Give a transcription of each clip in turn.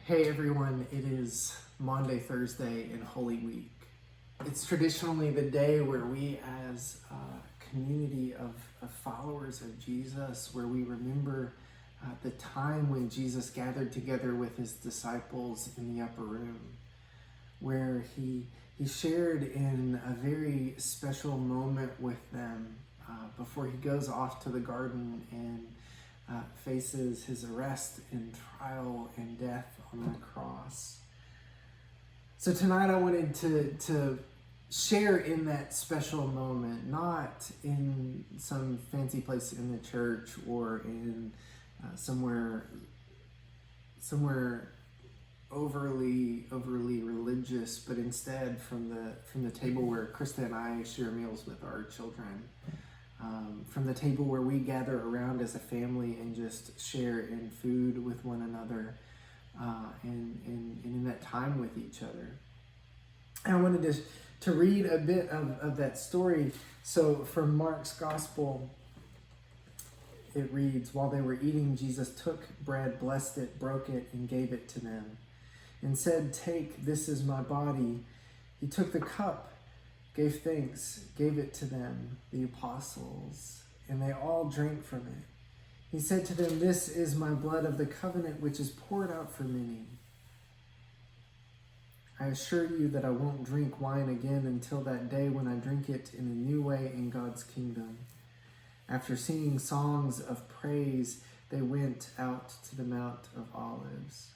Hey everyone, it is Maundy Thursday in Holy Week. It's traditionally the day where we as a community of followers of Jesus, where we remember the time when Jesus gathered together with his disciples in the upper room, where he shared in a very special moment with them before he goes off to the garden and faces his arrest and trial and death on the cross. So tonight I wanted to share in that special moment, not in some fancy place in the church or in somewhere overly religious, but instead from the table where Krista and I share meals with our children. From the table where we gather around as a family and just share in food with one another and in that time with each other. And I wanted to read a bit of that story. So from Mark's Gospel, it reads, "While they were eating, Jesus took bread, blessed it, broke it, and gave it to them, and said, 'Take, this is my body.' He took the cup, gave thanks, gave it to them, the apostles, and they all drank from it. He said to them, 'This is my blood of the covenant, which is poured out for many. I assure you that I won't drink wine again until that day when I drink it in a new way in God's kingdom.' After singing songs of praise, they went out to the Mount of Olives."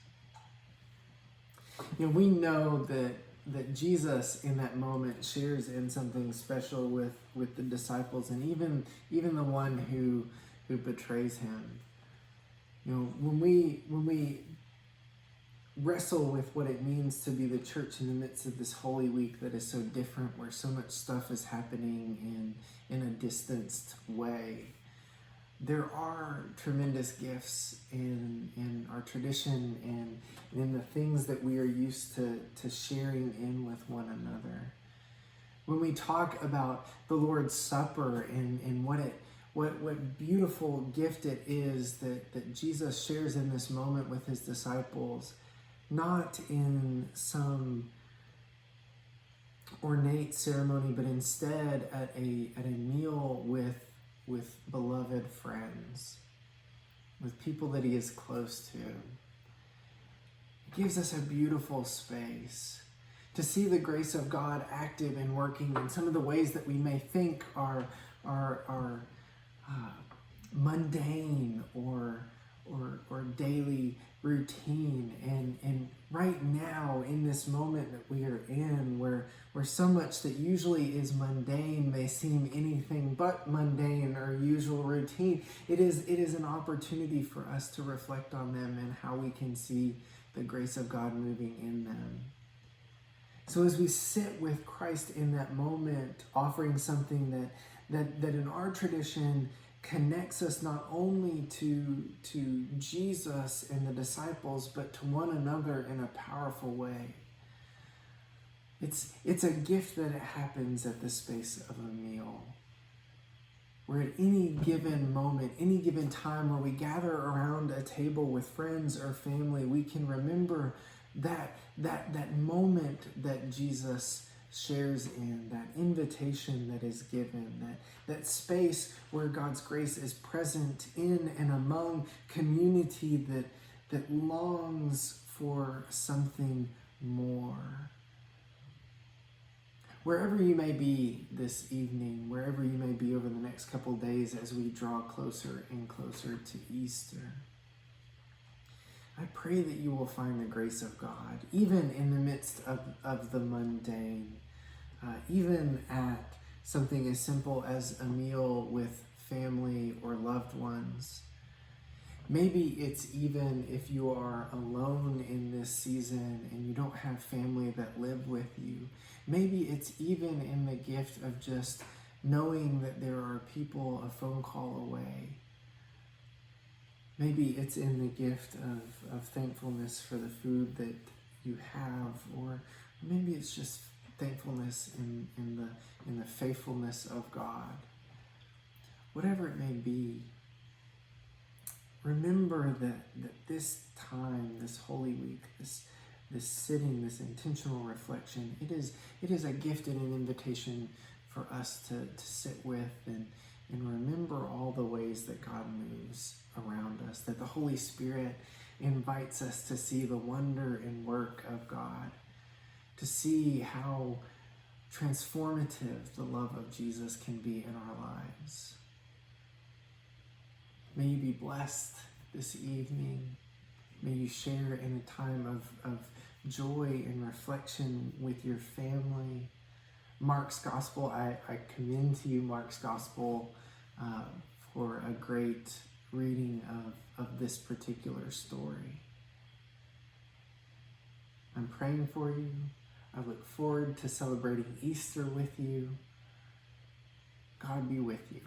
We know that Jesus in that moment shares in something special with the disciples and even the one who betrays him. When we wrestle with what it means to be the church in the midst of this Holy Week that is so different, where so much stuff is happening in a distanced way, there are tremendous gifts in our tradition and in the things that we are used to sharing in with one another. When we talk about the Lord's Supper and what beautiful gift it is that Jesus shares in this moment with his disciples, not in some ornate ceremony, but instead at a meal with beloved friends, with people that he is close to. It gives us a beautiful space to see the grace of God active and working in some of the ways that we may think are mundane or daily routine. And right now, in this moment that we are in, where so much that usually is mundane may seem anything but mundane or usual routine, it is an opportunity for us to reflect on them and how we can see the grace of God moving in them. So as we sit with Christ in that moment, offering something that in our tradition connects us not only to Jesus and the disciples, but to one another in a powerful way. It's a gift that it happens at the space of a meal, where at any given moment, any given time where we gather around a table with friends or family, we can remember that moment that Jesus shares in, that invitation that is given, that space where God's grace is present in and among community that longs for something more. Wherever you may be this evening, wherever you may be over the next couple of days as we draw closer and closer to Easter, I pray that you will find the grace of God, even in the midst of the mundane, even at something as simple as a meal with family or loved ones. Maybe it's even if you are alone in this season and you don't have family that live with you. Maybe it's even in the gift of just knowing that there are people a phone call away. Maybe it's in the gift of thankfulness for the food that you have, or maybe it's just thankfulness in the faithfulness of God. Whatever it may be, remember that this time, this Holy Week, this sitting, this intentional reflection, it is a gift and an invitation for us to sit with and remember all the ways that God moves around us, that the Holy Spirit invites us to see the wonder and work of God, to see how transformative the love of Jesus can be in our lives. May you be blessed this evening. May you share in a time of joy and reflection with your family. Mark's Gospel, I commend to you Mark's Gospel for a great reading of this particular story. I'm praying for you. I look forward to celebrating Easter with you. God be with you.